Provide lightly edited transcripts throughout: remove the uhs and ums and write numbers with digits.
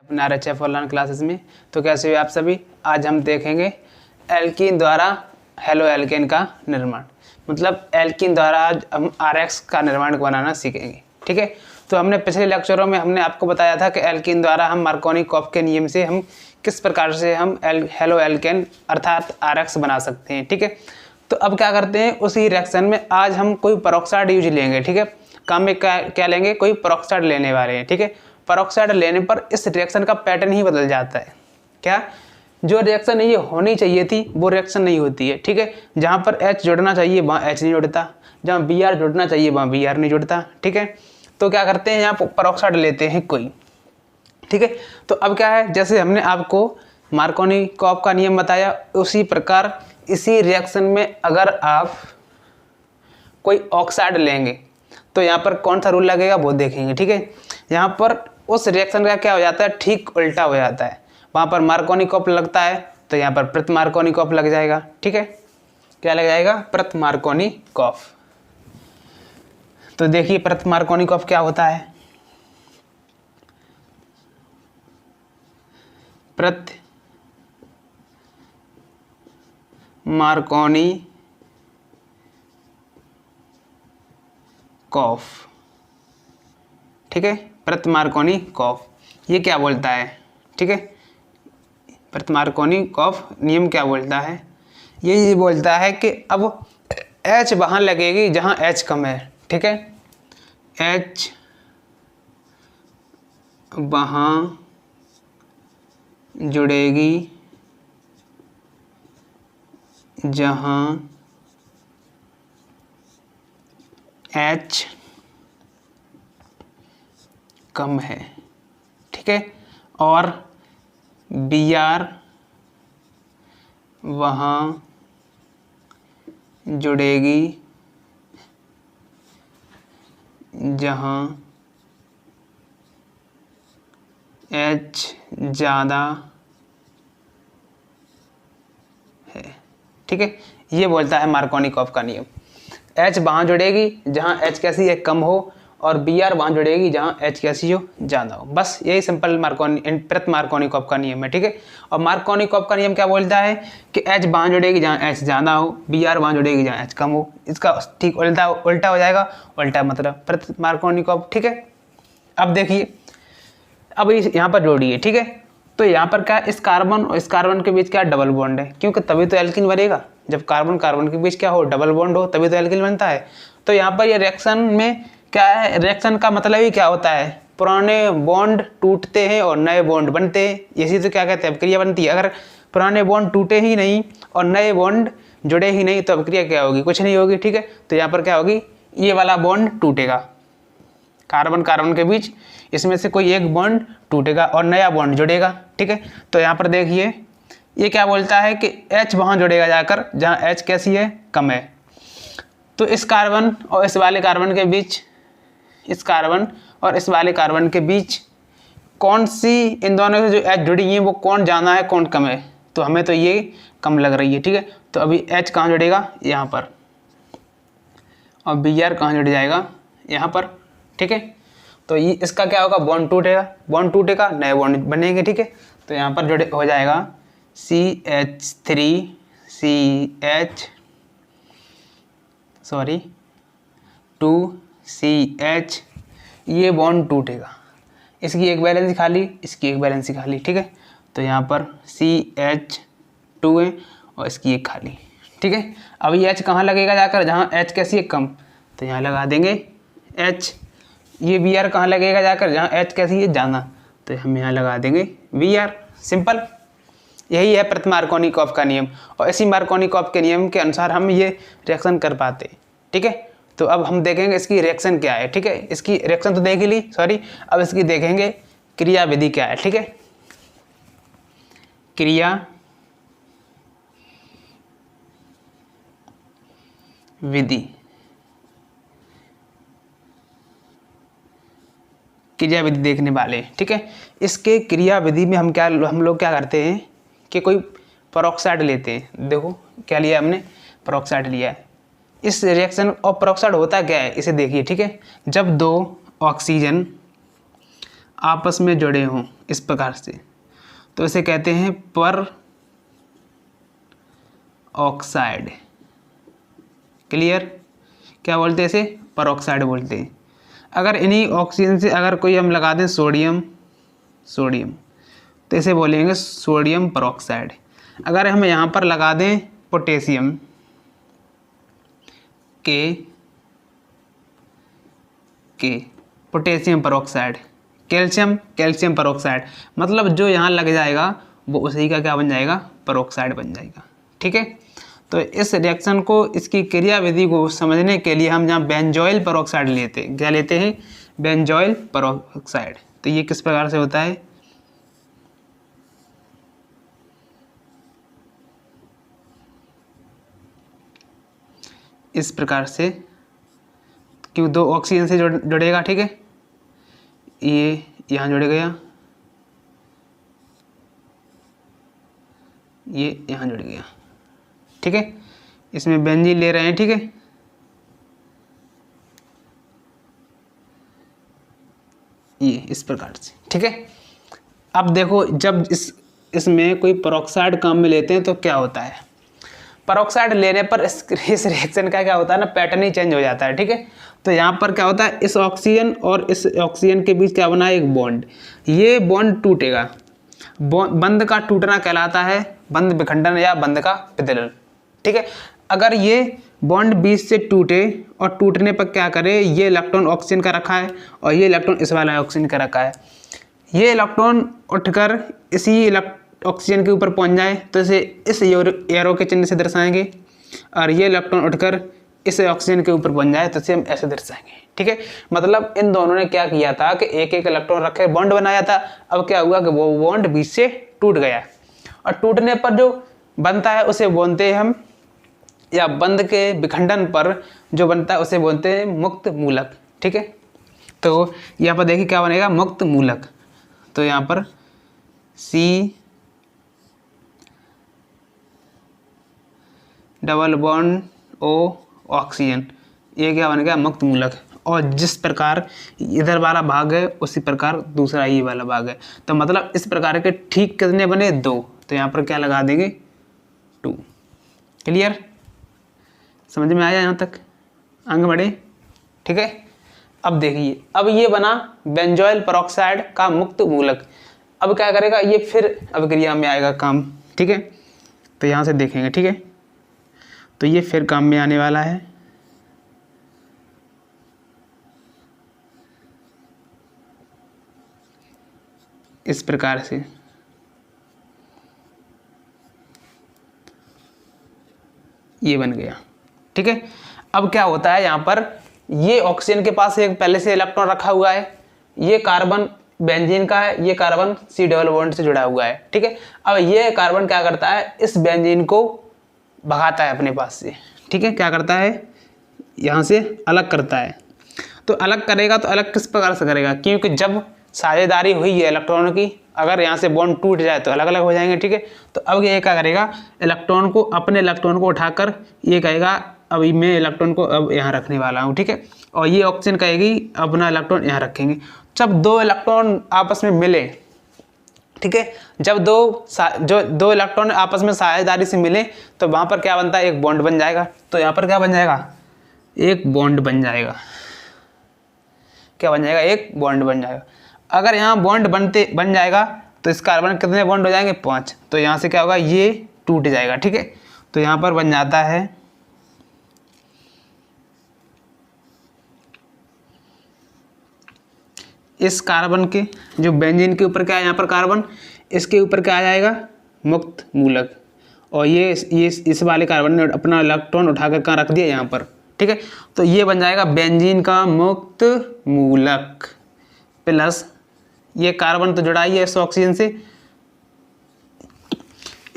अपना RHF online classes में। तो कैसे हो आप सभी। आज हम देखेंगे एल्कीन द्वारा हेलो एल्केन का निर्माण, मतलब एल्कीन द्वारा आज हम RX का निर्माण बनाना सीखेंगे। ठीक है, तो हमने पिछले लेक्चरों में हमने आपको बताया था कि एल्कीन द्वारा हम मार्कोनी-कॉफ के नियम से हम किस प्रकार से हम हेलो एल्केन अर्थात RX बना सकते हैं। ठीक है, तो अब क्या करते हैं, उसी रिएक्शन में आज हम कोई पेरोक्साइड यूज लेंगे। ठीक है, काम में क्या लेंगे, कोई पेरोक्साइड लेने वाले हैं। ठीक है, पेरोक्साइड लेने पर इस रिएक्शन का पैटर्न ही बदल जाता है। क्या, जो रिएक्शन ये होनी चाहिए थी वो रिएक्शन नहीं होती है। ठीक है, जहाँ पर H जुड़ना चाहिए वहाँ H नहीं जुड़ता, जहाँ Br जुड़ना चाहिए वहाँ Br नहीं जुड़ता। ठीक है, तो क्या करते हैं, यहाँ पेरोक्साइड लेते हैं कोई। ठीक है, तो अब क्या है, जैसे हमने आपको मार्कोनी-कॉफ का नियम बताया, उसी प्रकार इसी रिएक्शन में अगर आप कोई ऑक्साइड लेंगे तो यहाँ पर कौन सा रूल लगेगा वो देखेंगे। ठीक है, यहाँ पर उस रिएक्शन का क्या हो जाता है, ठीक उल्टा हो जाता है। वहाँ पर मार्कोनी-कॉफ लगता है तो यहाँ पर प्रत मार्कोनी-कॉफ लग जाएगा। ठीक है, क्या लग जाएगा, प्रत मार्कोनी-कॉफ। तो देखिए प्रत मार्कोनी-कॉफ क्या होता है। प्रत मार्कोनी-कॉफ, ठीक है, प्रत मार्कोनी-कॉफ ये क्या बोलता है। ठीक है, प्रत मार्कोनी-कॉफ नियम क्या बोलता है, ये बोलता है कि अब H वहाँ लगेगी जहाँ H कम है। ठीक है, H वहाँ जुड़ेगी जहाँ H कम है। ठीक है, और Br वहाँ जुड़ेगी जहाँ H ज़्यादा है। ठीक है, ये बोलता है मार्कोनी-कॉफ का नियम। H वहाँ जुड़ेगी जहाँ H कैसी है, कम हो, और Br वहाँ जुड़ेगी जहाँ H कैसी हो, ज़्यादा हो। बस यही सिंपल प्रत मार्कोनी-कॉफ का नियम है। ठीक है, और मार्कोनी-कॉफ का नियम क्या बोलता है कि H वहाँ जुड़ेगी जहाँ H ज़्यादा हो, Br वहाँ जुड़ेगी जहाँ H कम हो। इसका ठीक उल्टा हो जाएगा, उल्टा मतलब प्रत मार्कोनी-कॉफ। ठीक है, अब देखिए, अब यहाँ पर जोड़िए। ठीक है, तो यहाँ पर क्या, इस कार्बन और इस कार्बन के बीच क्या डबल बॉन्ड है, क्योंकि तभी तो एल्कीन बनेगा। जब कार्बन कार्बन के बीच क्या हो, डबल बॉन्ड हो, तभी तो एल्कीन बनता है। तो यहाँ पर ये रिएक्शन में क्या है, रिएक्शन का मतलब ही क्या होता है, पुराने बॉन्ड टूटते हैं और नए बॉन्ड बनते हैं। इसी तो क्या कहते हैं, अभिक्रिया बनती है। अगर पुराने बॉन्ड टूटे ही नहीं और नए बॉन्ड जुड़े ही नहीं तो अभिक्रिया क्या होगी, कुछ नहीं होगी। ठीक है, तो यहाँ पर क्या होगी, ये वाला बॉन्ड टूटेगा, कार्बन कार्बन के बीच इसमें से कोई एक बॉन्ड टूटेगा और नया बॉन्ड जुड़ेगा। ठीक है, तो यहाँ पर देखिए ये क्या बोलता है कि H वहाँ जुड़ेगा जाकर जहाँ H कैसी है, कम है। तो इस कार्बन और इस वाले कार्बन के बीच, इस कार्बन और इस वाले कार्बन के बीच कौन सी इन दोनों से जो H जुड़ी है वो कौन ज़्यादा है कौन कम है, तो हमें तो ये कम लग रही है। ठीक है, तो अभी H कहाँ जुड़ेगा, यहाँ पर, और Br कहाँ जुड़ जाएगा, यहाँ पर। ठीक है, तो ये इसका क्या होगा, बॉन्ड टूटेगा, नए बॉन्ड बनेंगे। ठीक है, तो यहाँ पर जुड़े हो जाएगा CH2CH, ये बॉन्ड टूटेगा, इसकी एक बैलेंस खाली, इसकी एक बैलेंस खाली। ठीक है, तो यहाँ पर CH2 है और इसकी एक खाली। ठीक है, अब ये H कहाँ लगेगा जाकर, जहाँ H कैसी है, कम, तो यहाँ लगा देंगे H। ये Br कहाँ लगेगा जाकर, जहाँ H कैसी है, ज़्यादा, तो हम यहाँ लगा देंगे Br। सिंपल, यही है प्रत मार्कोनी-कॉफ का नियम, और इसी मार्कोनी-कॉफ के नियम के अनुसार हम ये रिएक्शन कर पाते। ठीक है, तो अब हम देखेंगे इसकी रिएक्शन क्या है। ठीक है, इसकी रिएक्शन तो देख ही ली, सॉरी, अब इसकी देखेंगे क्रिया विधि क्या है। ठीक है, क्रिया विधि, क्रिया विधि देखने वाले। ठीक है, इसके क्रिया विधि में हम लोग क्या करते हैं कि कोई पेरोक्साइड लेते हैं। देखो क्या लिया हमने, पेरोक्साइड लिया है। इस रिएक्शन और पेरोक्साइड होता क्या है इसे देखिए। ठीक है, जब दो ऑक्सीजन आपस में जुड़े हों इस प्रकार से, तो इसे कहते हैं पर ऑक्साइड। क्लियर? क्या बोलते हैं इसे? पर ऑक्साइड बोलते हैं। अगर इन्हीं ऑक्सीजन से अगर कोई हम लगा दें सोडियम तो इसे बोलेंगे सोडियम पर ऑक्साइड। अगर हम यहाँ पर लगा दें पोटेशियम के पोटेशियम पर ऑक्साइड, कैल्शियम पर ऑक्साइड, मतलब जो यहाँ लग जाएगा वो उसी का क्या बन जाएगा? पर ऑक्साइड बन जाएगा। ठीक है, तो इस रिएक्शन को, इसकी क्रियाविधि को समझने के लिए हम यहाँ बेंजोइल पर ऑक्साइड लेते हैं। क्या लेते हैं? बेंजोइल पर ऑक्साइड। तो ये किस प्रकार से होता है? इस प्रकार से, क्यों? दो ऑक्सीजन से जुड़ेगा। ठीक है, ये यहाँ जुड़ गया, ये यहाँ जुड़ गया। ठीक है, इसमें बेंजीन ले रहे हैं। ठीक है, ये इस प्रकार से। ठीक है, अब देखो जब इसमें कोई पेरोक्साइड काम में लेते हैं तो क्या होता है? पेरोक्साइड लेने पर इस रिएक्शन का क्या होता है ना, पैटर्न ही चेंज हो जाता है। ठीक है, तो यहाँ पर क्या होता है, इस ऑक्सीजन और इस ऑक्सीजन के बीच क्या बना है? एक बॉन्ड। ये बॉन्ड टूटेगा। बंध का टूटना कहलाता है बंध विखंडन या बंध का विदलन। ठीक है, अगर ये बॉन्ड बीच से टूटे और टूटने पर क्या करे, ये इलेक्ट्रॉन ऑक्सीजन का रखा है और ये इलेक्ट्रॉन इस वाला ऑक्सीजन का रखा है, ये इलेक्ट्रॉन उठकर इसी ऑक्सीजन के ऊपर पहुंच जाए तो इसे इस एरो के चिन्ह से दर्शाएंगे, और ये इलेक्ट्रॉन उठकर इस ऑक्सीजन के ऊपर पहुंच जाए तो इसे हम ऐसे दर्शाएंगे। ठीक है, मतलब इन दोनों ने क्या किया था कि एक एक इलेक्ट्रॉन रखे बॉन्ड बनाया था। अब क्या हुआ कि वो बॉन्ड बीच से टूट गया, और टूटने पर जो बनता है उसे बोलते हैं हम, या बंध के विखंडन पर जो बनता है उसे बोलते हैं मुक्त मूलक। ठीक है, तो यहाँ पर देखिए क्या बनेगा? मुक्त मूलक। तो यहाँ पर C double bond O oxygen, ये क्या बन गया? मुक्त मूलक। और जिस प्रकार इधर वाला भाग है उसी प्रकार दूसरा ये वाला भाग है, तो मतलब इस प्रकार के ठीक कितने बने? 2। तो यहाँ पर क्या लगा देंगे? 2। क्लियर? समझ में आया यहाँ तक? आगे बढ़े। ठीक है, अब देखिए, अब ये बना बेंजोइल पेरोक्साइड का मुक्त मूलक। अब क्या करेगा ये? फिर अभिक्रिया में आएगा काम। ठीक है, तो यहाँ से देखेंगे। ठीक है, तो ये फिर काम में आने वाला है। इस प्रकार से ये बन गया। ठीक है, अब क्या होता है यहाँ पर, ये ऑक्सीजन के पास एक पहले से इलेक्ट्रॉन रखा हुआ है, ये कार्बन बेंजीन का है, ये कार्बन C डबल बॉन्ड से जुड़ा हुआ है। ठीक है, अब ये कार्बन क्या करता है? इस बेंजीन को भगाता है अपने पास से। ठीक है, क्या करता है? यहाँ से अलग करता है। तो अलग करेगा तो अलग किस प्रकार से करेगा? क्योंकि जब साझेदारी हुई है इलेक्ट्रॉनों की, अगर यहाँ से बॉन्ड टूट जाए तो अलग अलग हो जाएंगे। ठीक है, तो अब ये क्या करेगा? इलेक्ट्रॉन को, अपने इलेक्ट्रॉन को उठाकर ये कहेगा अभी मैं इलेक्ट्रॉन को अब यहाँ रखने वाला हूँ। ठीक है, और ये ऑक्सीजन कहेगी अपना इलेक्ट्रॉन यहाँ रखेंगे। जब 2 इलेक्ट्रॉन आपस में मिले, ठीक है, जब दो इलेक्ट्रॉन आपस में साझेदारी से मिले तो वहाँ पर क्या बनता है? एक बॉन्ड बन जाएगा। तो यहाँ पर क्या बन जाएगा? एक बॉन्ड बन जाएगा। क्या बन जाएगा? एक बॉन्ड बन जाएगा। अगर यहाँ बॉन्ड बन जाएगा तो इस कार्बन कितने बॉन्ड हो जाएंगे? 5। तो यहाँ से क्या होगा? ये टूट जाएगा। ठीक है, तो यहाँ पर बन जाता है इस कार्बन के, जो बेंजीन के ऊपर क्या है यहाँ पर कार्बन, इसके ऊपर क्या आ जाएगा? मुक्त मूलक। और ये इस वाले कार्बन ने अपना इलेक्ट्रॉन उठाकर कहाँ रख दिया? यहाँ पर। ठीक है, तो ये बन जाएगा बेंजीन का मुक्त मूलक, प्लस ये कार्बन तो जुड़ा ही है इस ऑक्सीजन से,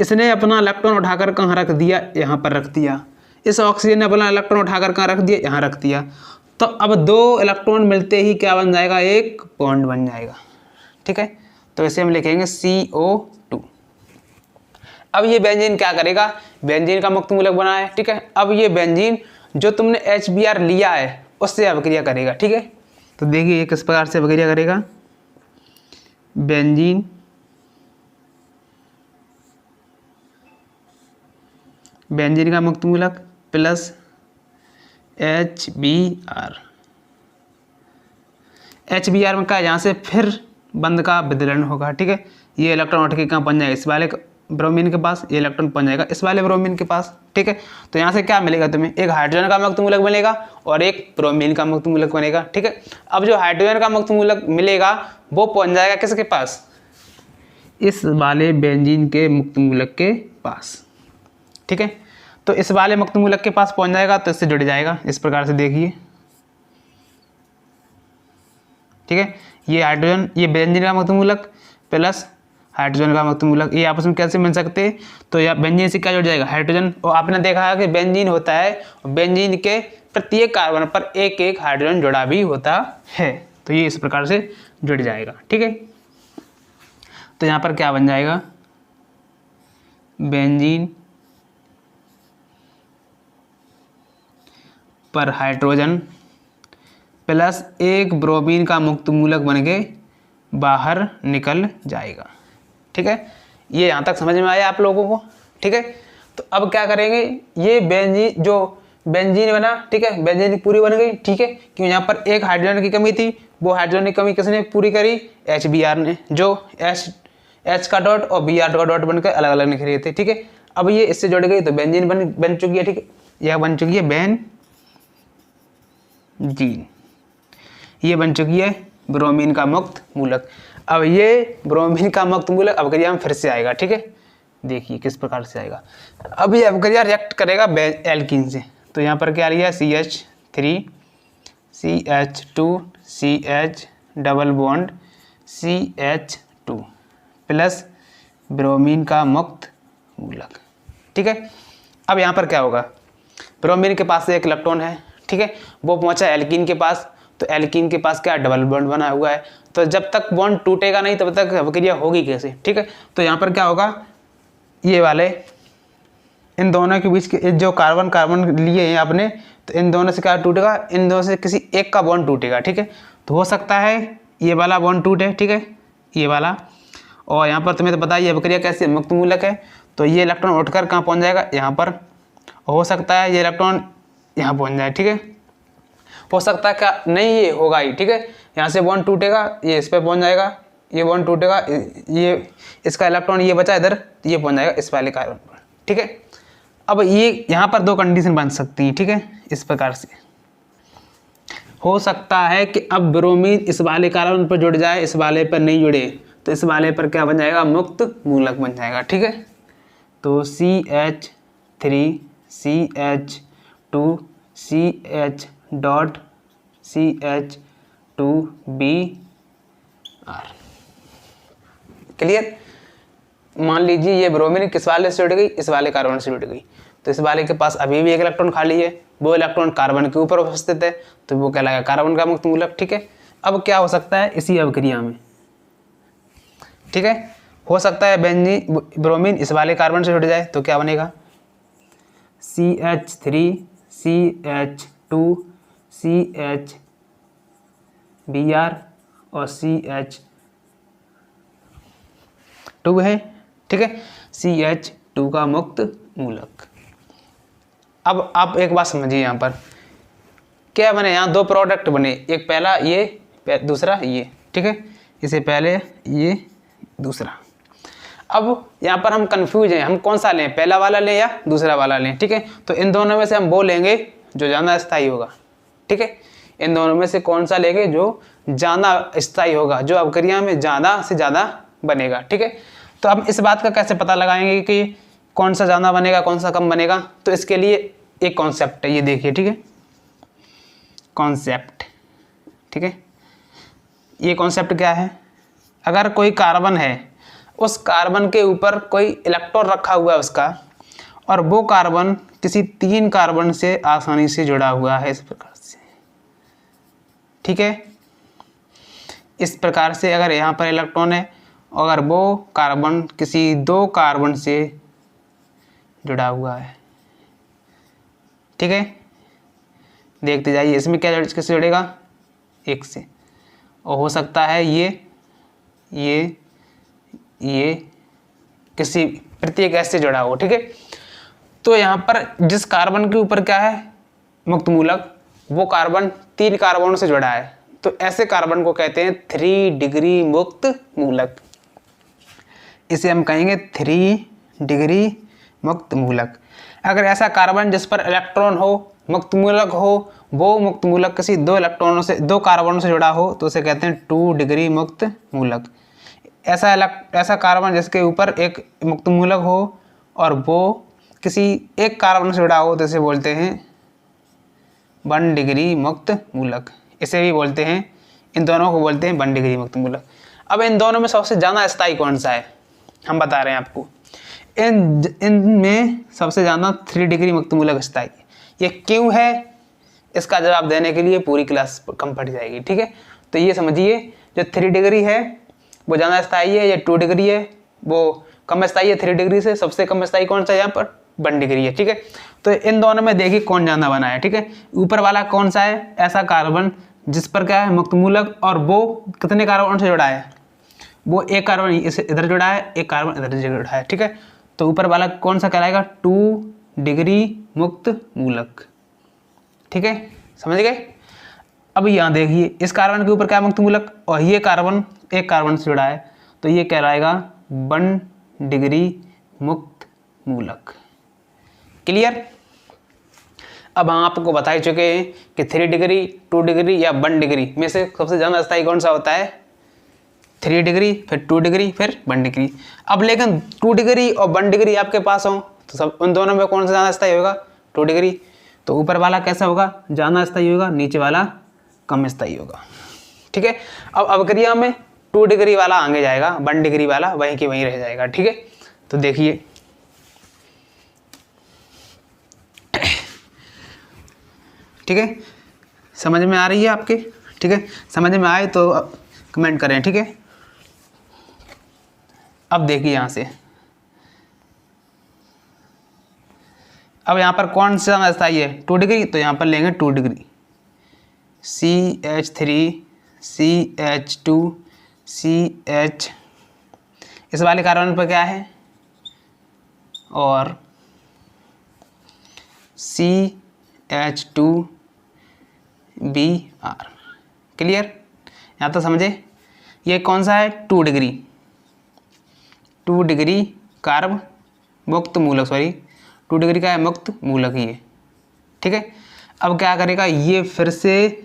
इसने अपना इलेक्ट्रॉन उठाकर कहाँ रख दिया? यहाँ पर रख दिया। इस ऑक्सीजन ने अपना इलेक्ट्रॉन उठाकर कहाँ रख दिया? यहाँ रख दिया। तो अब 2 इलेक्ट्रॉन मिलते ही क्या बन जाएगा? एक बॉन्ड बन जाएगा। ठीक है, तो इसे हम लिखेंगे CO2। अब ये बेंजीन क्या करेगा? बेंजीन का मुक्त मूलक बना है। ठीक है, अब ये बेंजीन जो तुमने HBr लिया है उससे अभिक्रिया करेगा। ठीक है, तो देखिए ये किस प्रकार से अभिक्रिया करेगा। बेंजीन का मुक्त मूलक प्लस HBr। HBr में क्या, यहाँ से फिर बंध का विदलन होगा, ठीक है। ये इलेक्ट्रॉन उठ के कहाँ पहुँच जाएगा, इस वाले ब्रोमीन के पास, ये इलेक्ट्रॉन पहुँच जाएगा इस वाले ब्रोमीन के पास, ठीक है। तो यहाँ से क्या मिलेगा तुम्हें, एक हाइड्रोजन का मुक्त मूलक मिलेगा और एक ब्रोमीन का मुक्त मूलक बनेगा, ठीक है। अब जो हाइड्रोजन का मुक्त मूलक मिलेगा वो पहुँच जाएगा किसके पास, इस वाले बेंजीन के मुक्त मूलक के पास, ठीक है। तो इस वाले मुक्त मूलक के पास पहुँच जाएगा तो इससे जुड़ जाएगा, इस प्रकार से देखिए, ठीक है। ये हाइड्रोजन, ये बेंजीन का मुक्त मूलक प्लस हाइड्रोजन का मुक्त मूलक, ये आपस में कैसे मिल सकते हैं, तो या बेंजीन से क्या जुड़ जाएगा, हाइड्रोजन। और आपने देखा है कि बेंजीन होता है, बेंजीन के प्रत्येक कार्बन पर एक एक हाइड्रोजन जुड़ा भी होता है, तो ये इस प्रकार से जुड़ जाएगा, ठीक है। तो यहाँ पर क्या बन जाएगा, बेंजीन पर हाइड्रोजन प्लस एक ब्रोमीन का मुक्त मूलक बन के बाहर निकल जाएगा, ठीक है। ये यहाँ तक समझ में आया आप लोगों को, ठीक है। तो अब क्या करेंगे, ये बेंजीन, जो बेंजीन बना, ठीक है, बेंजीन पूरी बन गई, ठीक है। क्यों, यहाँ पर एक हाइड्रोजन की कमी थी, वो हाइड्रोजन की कमी किसने पूरी करी, HBr ने, जो H का डॉट और Br का डॉट बनकर अलग अलग लिख रहे थे, ठीक है। अब ये इससे जुड़ गई तो बेंजीन बन चुकी है, ठीक है, यह बन चुकी है बेंजीन, ये बन चुकी है ब्रोमीन का मुक्त मूलक। अब ये ब्रोमीन का मुक्त मूलक अवक्रिया में फिर से आएगा, ठीक है। देखिए किस प्रकार से आएगा, अब ये अवक्रिया रिएक्ट करेगा एल्कीन से, तो यहाँ पर क्या लिया, CH3 CH2 CH double bond CH2 plus bromine का मुक्त मूलक, ठीक है। अब यहाँ पर क्या होगा, ब्रोमीन के पास एक इलेक्ट्रॉन है, ठीक है, वो पहुँचा एल्कीन के पास, तो एल्कीन के पास क्या डबल बॉन्ड बना हुआ है, तो जब तक बॉन्ड टूटेगा नहीं तब तक अभिक्रिया होगी कैसे, ठीक है। तो यहाँ पर क्या होगा, ये वाले इन दोनों के बीच के जो कार्बन कार्बन लिए हैं आपने, तो इन दोनों से क्या टूटेगा, इन दोनों से किसी एक का बॉन्ड टूटेगा, ठीक है। तो हो सकता है ये वाला बॉन्ड टूटे, ठीक है, ये वाला, और यहाँ पर तुम्हें तो पता है ये अभिक्रिया कैसे मुक्त मूलक है, तो ये इलेक्ट्रॉन उठकर कहाँ पहुँच जाएगा, यहाँ पर। हो सकता है ये इलेक्ट्रॉन यहाँ पहुँच जाए, ठीक है। हो सकता है क्या, नहीं ये होगा ही, ठीक है, यहाँ से बॉन्ड टूटेगा, ये इस पर पहुँच जाएगा, ये बॉन्ड टूटेगा, ये इसका इलेक्ट्रॉन ये बचा इधर, ये पहुँच जाएगा इस वाले कार्बन पर, ठीक है। अब ये यहाँ पर दो कंडीशन बन सकती हैं, ठीक है, इस प्रकार से हो सकता है कि अब ब्रोमीन इस वाले कार्बन पर जुड़ जाए, इस वाले पर नहीं जुड़े, तो इस वाले पर क्या बन जाएगा, मुक्त मूलक बन जाएगा, ठीक है। तो CH3 CH2 CH dot CH2Br, clear. मान लीजिए ये ब्रोमीन किस वाले से जुड़ गई, इस वाले कार्बन से जुड़ गई, तो इस वाले के पास अभी भी एक इलेक्ट्रॉन खाली है, वो इलेक्ट्रॉन कार्बन के ऊपर उपस्थित है, तो वो कहलाएगा कार्बन का मुक्त मूलक, ठीक है। अब क्या हो सकता है इसी अभिक्रिया में, ठीक है, हो सकता है बेंजीन ब्रोमीन इस वाले कार्बन से जुड़ जाए, तो क्या बनेगा, CH3 CH2 CHBr और CH2 है, ठीक है, CH2 का मुक्त मूलक। अब आप एक बात समझिए, यहाँ पर क्या बने, यहाँ दो प्रोडक्ट बने, एक पहला ये, दूसरा ये, ठीक है, इसे पहले ये, दूसरा। अब यहाँ पर हम कंफ्यूज हैं, हम कौन सा लें, पहला वाला लें या दूसरा वाला लें, ठीक है। तो इन दोनों में से हम वो लेंगे जो ज़्यादा स्थायी होगा, ठीक है, इन दोनों में से कौन सा लेंगे जो ज़्यादा स्थायी होगा, जो अभिक्रिया में ज़्यादा से ज़्यादा बनेगा, ठीक है। तो हम इस बात का कैसे पता लगाएंगे कि कौन सा ज़्यादा बनेगा कौन सा कम बनेगा, तो इसके लिए एक कॉन्सेप्ट है, ये देखिए, ठीक है, कॉन्सेप्ट, ठीक है। ये कॉन्सेप्ट क्या है, अगर कोई कार्बन है, उस कार्बन के ऊपर कोई इलेक्ट्रॉन रखा हुआ है उसका, और वो कार्बन किसी 3 कार्बन से आसानी से जुड़ा हुआ है, इस प्रकार से, ठीक है। इस प्रकार से अगर यहाँ पर इलेक्ट्रॉन है, अगर वो कार्बन किसी 2 कार्बन से जुड़ा हुआ है, ठीक है, देखते जाइए इसमें क्या किससे जुड़ेगा, 1 से, और हो सकता है ये ये किसी प्रत्येक एच से जुड़ा हो, ठीक है। तो यहाँ पर जिस कार्बन के ऊपर क्या है मुक्त मूलक, वो कार्बन 3 कार्बनों से जुड़ा है, तो ऐसे कार्बन को कहते हैं 3 डिग्री मुक्त मूलक। इसे हम कहेंगे 3 डिग्री मुक्त मूलक। अगर ऐसा कार्बन जिस पर इलेक्ट्रॉन हो, मुक्त मूलक हो, वो मुक्त मूलक किसी 2 कार्बनों से जुड़ा हो, तो उसे कहते हैं 2 डिग्री मुक्त मूलक। ऐसा कार्बन जिसके ऊपर एक मुक्त मूलक हो और वो किसी एक कार्बन से जुड़ा हो, तो इसे बोलते हैं 1 डिग्री मुक्त मूलक। इसे भी बोलते हैं, इन दोनों को बोलते हैं 1 डिग्री मुक्त मूलक। अब इन दोनों में सबसे ज़्यादा स्थायी कौन सा है, हम बता रहे हैं आपको। इनमें सबसे ज़्यादा 3 डिग्री मुक्त मूलक स्थायी। ये क्यों है, इसका जवाब देने के लिए पूरी क्लास कम पड़ जाएगी, ठीक है। तो ये समझिए, जो 3 डिग्री है वो ज़्यादा स्थायी है, ये 2 डिग्री है वो कम स्थायी है 3 डिग्री से। सबसे कम स्थायी कौन सा है यहाँ पर, 1 डिग्री है, ठीक है। तो इन दोनों में देखिए कौन ज़्यादा बना है, ठीक है। ऊपर वाला कौन सा है, ऐसा कार्बन जिस पर क्या है मुक्त मूलक, और वो कितने कार्बन से जुड़ा है, वो एक कार्बन इधर जुड़ा है, एक कार्बन इधर जुड़ा है, ठीक है। तो ऊपर वाला कौन सा कहलाएगा, 2 डिग्री मुक्त मूलक, ठीक है, समझ गए। अब यहाँ देखिए, इस कार्बन के ऊपर क्या मुक्त मूलक, और ये कार्बन एक कार्बन से जुड़ा है, तो ये कहलाएगा 1 डिग्री मुक्त मूलक। क्लियर। अब हम आपको बता ही चुके हैं कि 3 डिग्री, 2 डिग्री या 1 डिग्री में से सबसे ज़्यादा स्थायी कौन सा होता है, 3 डिग्री, फिर 2 डिग्री, फिर 1 डिग्री। अब लेकिन 2 डिग्री और 1 डिग्री आपके पास हो, तो सब उन दोनों में कौन सा ज़्यादा स्थायी होगा, 2 डिग्री। तो ऊपर वाला कैसा होगा, ज़्यादा स्थायी होगा, नीचे वाला कम स्थायी होगा, ठीक है। अब अवक्रिया में 2 डिग्री वाला आगे जाएगा, 1 डिग्री वाला वहीं की वहीं रह जाएगा, ठीक है। तो देखिए, ठीक है, समझ में आ रही है आपके, ठीक है। समझ में आए तो कमेंट करें, ठीक है। अब देखिए यहाँ से, अब यहाँ पर कौन सा स्थायी है, 2 डिग्री, तो यहाँ पर लेंगे 2 डिग्री, CH3 CH2 CH, इस वाले कार्बन पर क्या है, और CH2Br। क्लियर, यहाँ तो समझे। ये कौन सा है, 2 डिग्री, 2 डिग्री कार्ब मुक्त मूलक, सॉरी 2 डिग्री का है मुक्त मूलक ये, ठीक है। अब क्या करेगा, ये फिर से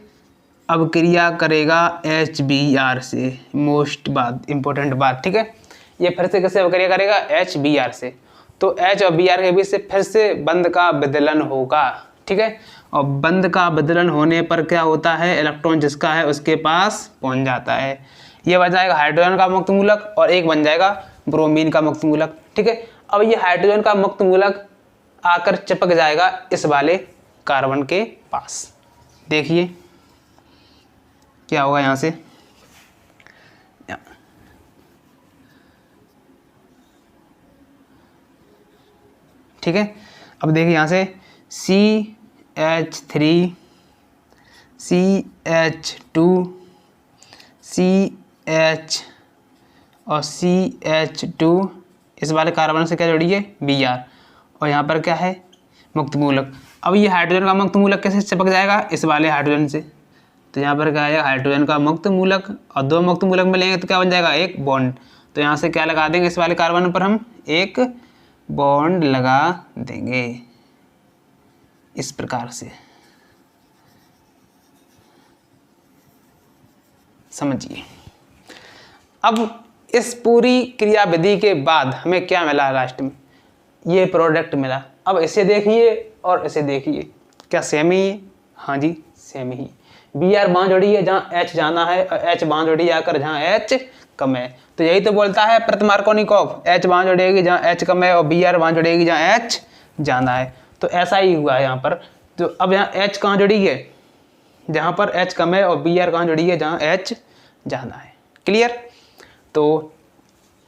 अब क्रिया करेगा HBr से, मोस्ट बात इंपॉर्टेंट बात, ठीक है। ये फिर से कैसे क्रिया करेगा, HBr से। तो H और Br के बीच से फिर से बंध का विदलन होगा, ठीक है। और बंध का विदलन होने पर क्या होता है, इलेक्ट्रॉन जिसका है उसके पास पहुंच जाता है। ये बन जाएगा हाइड्रोजन का मुक्त मूलक, और एक बन जाएगा ब्रोमीन का मुक्त मूलक, ठीक है। अब ये हाइड्रोजन का मुक्त मूलक आकर चिपक जाएगा इस वाले कार्बन के पास। देखिए क्या होगा यहाँ से, ठीक है। अब देखिए यहाँ से CH3 CH2 CH और CH2, इस वाले कार्बन से क्या जोड़ी है, Br, और यहाँ पर क्या है मुक्त मूलक। अब ये हाइड्रोजन का मुक्त मूलक कैसे चिपक जाएगा, इस वाले हाइड्रोजन से। तो यहाँ पर क्या है, हाइड्रोजन का मुक्त मूलक, और 2 मुक्त मूलक मिलेंगे तो क्या बन जाएगा, एक बॉन्ड। तो यहाँ से क्या लगा देंगे, इस वाले कार्बन पर हम एक बॉन्ड लगा देंगे इस प्रकार से, समझिए। अब इस पूरी क्रियाविधि के बाद हमें क्या मिला, लास्ट में ये प्रोडक्ट मिला। अब इसे देखिए और इसे देखिए, क्या सेम ही है, हाँ जी सेम ही। Br बांध जोड़ी है जहाँ H जाना है, और H बांध जोड़ी आकर जहाँ H कम है। तो यही तो बोलता है प्रथमार्कोनिकॉफ, H बांध जोड़ेगी जहाँ H कम है, और Br बांध जोड़ेगी जहाँ H जाना है। तो ऐसा ही हुआ है यहाँ पर। तो अब यहाँ H कहाँ जुड़ी है, जहाँ पर H कम है, और Br कहाँ जुड़ी है, जहाँ H जाना है। क्लियर। तो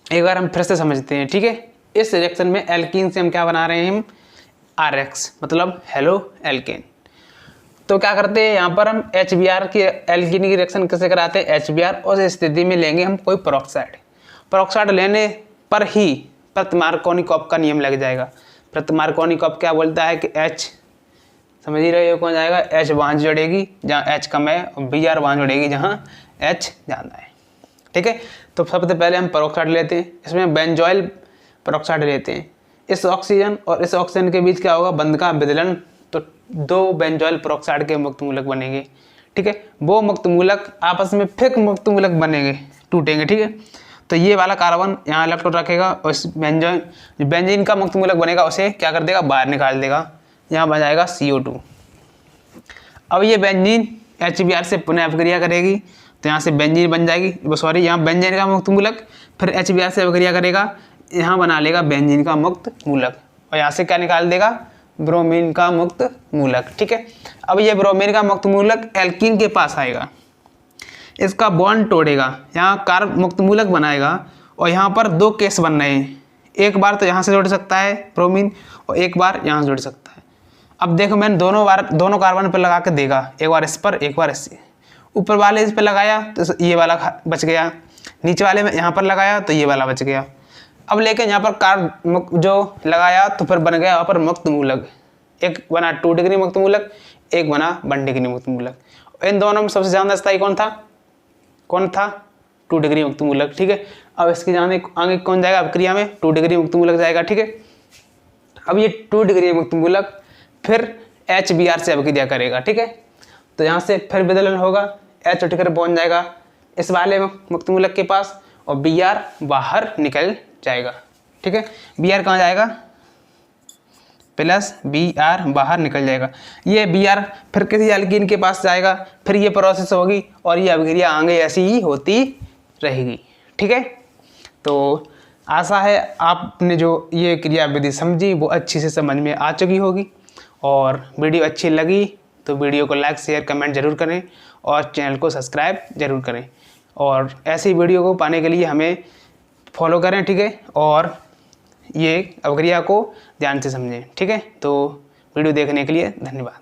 एक बार हम फिर से समझते हैं, ठीक है। इस रिएक्शन में एल्कीन से हम क्या बना रहे हैं, हम RH, मतलब हेलो एल्केन। तो क्या करते हैं यहाँ पर हम HBr की एल्कीन की रिएक्शन कैसे कराते हैं, HBr, और इस स्थिति में लेंगे हम कोई पेरोक्साइड। पेरोक्साइड लेने पर ही प्रथमार्कोनिकॉफ का नियम लग जाएगा। प्रथमार्कोनिकॉफ क्या बोलता है कि H, समझ ही रहे हो कौन जाएगा, H वहाँ जुड़ेगी जहाँ H कम है और Br वहाँ जुड़ेगी जहाँ H ज़्यादा है। ठीक है, तो सबसे पहले हम पेरोक्साइड लेते हैं, इसमें बेंजोइल पेरोक्साइड लेते हैं। इस ऑक्सीजन और इस ऑक्सीजन के बीच क्या होगा, बंध का विदलन, तो 2 बेंजोइल पेरोक्साइड के मुक्त मूलक बनेंगे। ठीक है, वो मुक्त मूलक आपस में फिर मुक्त मूलक बनेंगे, टूटेंगे। ठीक है, तो ये वाला कार्बन यहाँ इलेक्ट्रॉन रखेगा और इस बेंजीन का मुक्त मूलक बनेगा उसे क्या कर देगा, बाहर निकाल देगा, यहाँ बन जाएगा CO2। अब ये बेंजीन HBr से पुनः अपक्रिया करेगी तो यहाँ से बेंजीन बन जाएगी, सॉरी यहाँ बेंजीन का मुक्त मूलक, फिर HBr से अपक्रिया करेगा, यहाँ बना लेगा बेंजीन का मुक्त मूलक, और यहाँ से क्या निकाल देगा, ब्रोमीन का मुक्त मूलक। ठीक है, अब ये ब्रोमीन का मुक्त मूलक एल्कीन के पास आएगा, इसका बॉन्ड तोड़ेगा, यहाँ कार्ब मुक्त मूलक बनाएगा, और यहाँ पर 2 केस बन रहे हैं, एक बार तो यहाँ से जुड़ सकता है ब्रोमीन और एक बार यहाँ से जुड़ सकता है। अब देखो मैंने दोनों कार्बन पर लगा के देखा, एक बार इस पर एक बार इससे, ऊपर वाले इस पर लगाया तो ये वाला बच गया, नीचे वाले में यहाँ पर लगाया तो ये वाला बच गया। अब लेकिन यहाँ पर कार्ब जो लगाया तो फिर बन गया यहाँ पर मुक्त मूलक, एक बना 2 डिग्री मुक्त मूलक, एक बना 1 डिग्री मुक्त मूलक। इन दोनों में सबसे ज़्यादा स्थायी कौन था 2 डिग्री मुक्त मूलक। ठीक है, अब इसके जाने आगे कौन जाएगा अपक्रिया में, 2 डिग्री मुक्त मूलक जाएगा। ठीक है, अब ये 2 डिग्री मुक्त मूलक फिर HBr से अपक्रिया करेगा। ठीक है, तो यहाँ से फिर विदलन होगा, H उठकर पहुँच जाएगा इस वाले मुक्त मूलक के पास और Br बाहर निकल जाएगा। ठीक है, Br कहाँ जाएगा, प्लस Br बाहर निकल जाएगा। ये Br फिर किसी एल्कीन के पास जाएगा, फिर ये प्रोसेस होगी और ये अपक्रिया आगे ऐसी ही होती रहेगी। ठीक है, तो आशा है आपने जो ये क्रिया विधि समझी वो अच्छी से समझ में आ चुकी होगी, और वीडियो अच्छी लगी तो वीडियो को लाइक शेयर कमेंट जरूर करें और चैनल को सब्सक्राइब जरूर करें, और ऐसी वीडियो को पाने के लिए हमें फॉलो करें। ठीक है, और ये अपक्रिया को ध्यान से समझें। ठीक है, तो वीडियो देखने के लिए धन्यवाद।